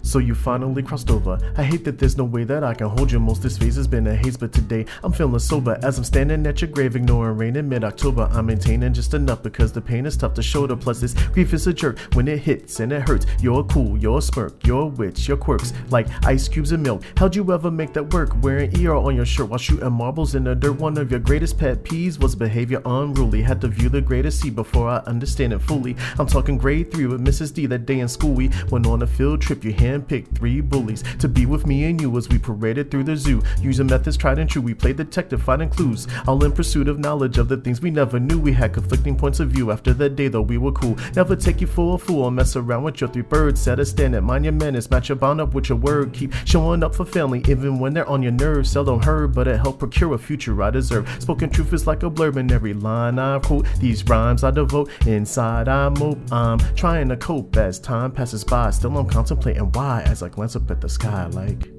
So you finally crossed over. I hate that there's no way that I can hold you. Most this phase has been a haze, but today I'm feeling sober as I'm standing at your grave, ignoring rain in mid-October. I'm maintaining just enough because the pain is tough to shoulder. Plus this grief is a jerk when it hits and it hurts. You're cool, you're a smirk, your wits, your quirks, like ice cubes and milk. How'd you ever make that work? Wearing Eyore on your shirt while shooting marbles in the dirt. One of your greatest pet peeves was behavior unruly. Had to view the greatest sea before I understand it fully. I'm talking grade 3 with Mrs. D. That day in school we went on a field trip. You handpicked 3 bullies to be with me and you as we paraded through the zoo. Using methods tried and true, we played detective, finding clues, all in pursuit of knowledge of the things we never knew. We had conflicting points of view. After that day though, we were cool. Never take you for a fool or mess around with your 3 birds. Set a standard, mind your manners, match your bound up with your word. Keep showing up for family even when they're on your nerves. Seldom heard, but it helped procure a future I deserve. Spoken truth is like a blurb in every line I quote. These rhymes I devote, inside I mope. I'm trying to cope as time passes by. Still I'm contemplating why as I glance up at the sky like.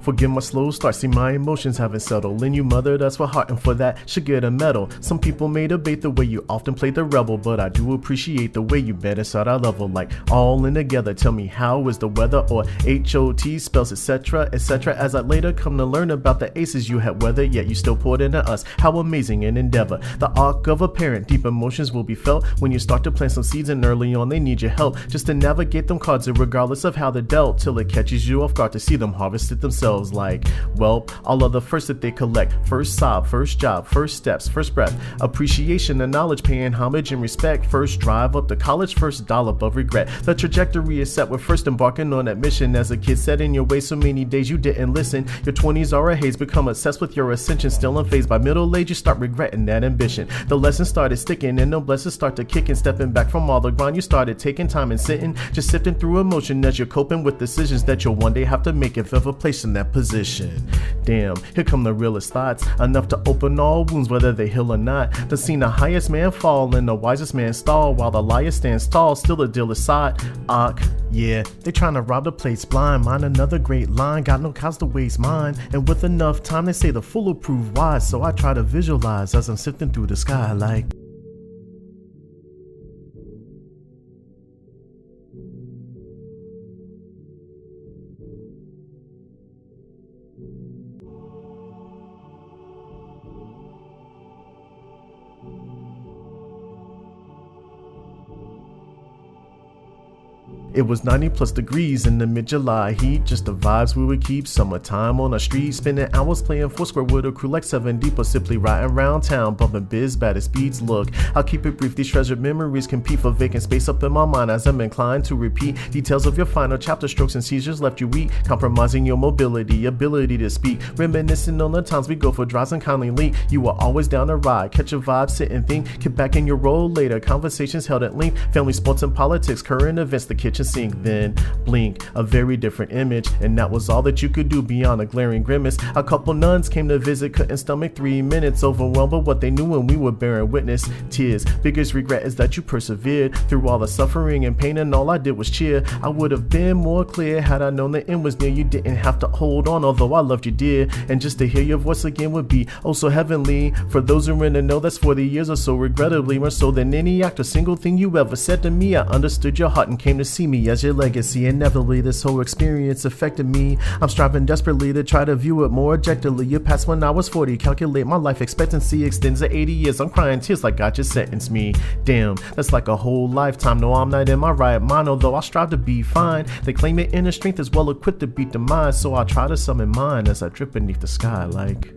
Forgive my slow start, see my emotions haven't settled. In you mother, that's what heart, and for that should get a medal. Some people may debate the way you often play the rebel, but I do appreciate the way you better start our level. Like all in together, tell me how is the weather, or HOT spells etc, etc. As I later come to learn about the aces you had weathered, yet you still poured into us. How amazing an endeavor. The arc of a parent, deep emotions will be felt when you start to plant some seeds, and early on they need your help just to navigate them cards, regardless of how they're dealt, till it catches you off guard to see them harvested themselves. Like, well, all of the first that they collect. First sob, first job, first steps, first breath. Appreciation and knowledge, paying homage and respect. First drive up to college, first dollop of regret. The trajectory is set with first embarking on that mission. As a kid set in your way so many days you didn't listen. Your 20s are a haze, become obsessed with your ascension. Still unfazed by middle age, you start regretting that ambition. The lessons started sticking and the blessings start to kick. And stepping back from all the grind, you started taking time and sitting. Just sifting through emotion as you're coping with decisions that you'll one day have to make if ever placed in that position. Damn, here come the realest thoughts, enough to open all wounds whether they heal or not. To see the highest man fall and the wisest man stall, while the liar stands tall, still the deal is sought. Yeah, they trying to rob the place blind. Mine another great line, got no cows to waste mine. And with enough time they say the fool will prove wise. So I try to visualize as I'm sifting through the sky like. It was 90 plus degrees in the mid-July heat, just the vibes we would keep. Summertime on the street, spending hours playing Foursquare with a crew like 7 deep, or simply riding around town, bumping biz bad as speeds. Look, I'll keep it brief, these treasured memories compete for vacant space up in my mind as I'm inclined to repeat details of your final chapter. Strokes and seizures left you weak, compromising your mobility, ability to speak, reminiscing on the times we go for drives and kindly leak. You were always down to ride, catch a vibe, sit and think, get back in your role later. Conversations held at length, family, sports and politics, current events, the kitchen sink. Then blink, a very different image, and that was all that you could do beyond a glaring grimace. A couple nuns came to visit, couldn't stomach 3 minutes, overwhelmed by what they knew when we were bearing witness. Tears, biggest regret is that you persevered through all the suffering and pain, and all I did was cheer. I would have been more clear had I known the end was near. You didn't have to hold on, although I loved you dear, and just to hear your voice again would be oh so heavenly. For those who are in the know, that's 40 years or so, regrettably more so than any act or single thing you ever said to me. I understood your heart and came to see me as your legacy. Inevitably this whole experience affected me. I'm striving desperately to try to view it more objectively. You passed when I was 40, calculate my life expectancy extends to 80 years. I'm crying tears like God just sentenced me. Damn, that's like a whole lifetime. No, I'm not in my right mind, although I strive to be fine. They claim your inner strength is well equipped to beat the mind, so I try to summon mine as I drip beneath the sky like.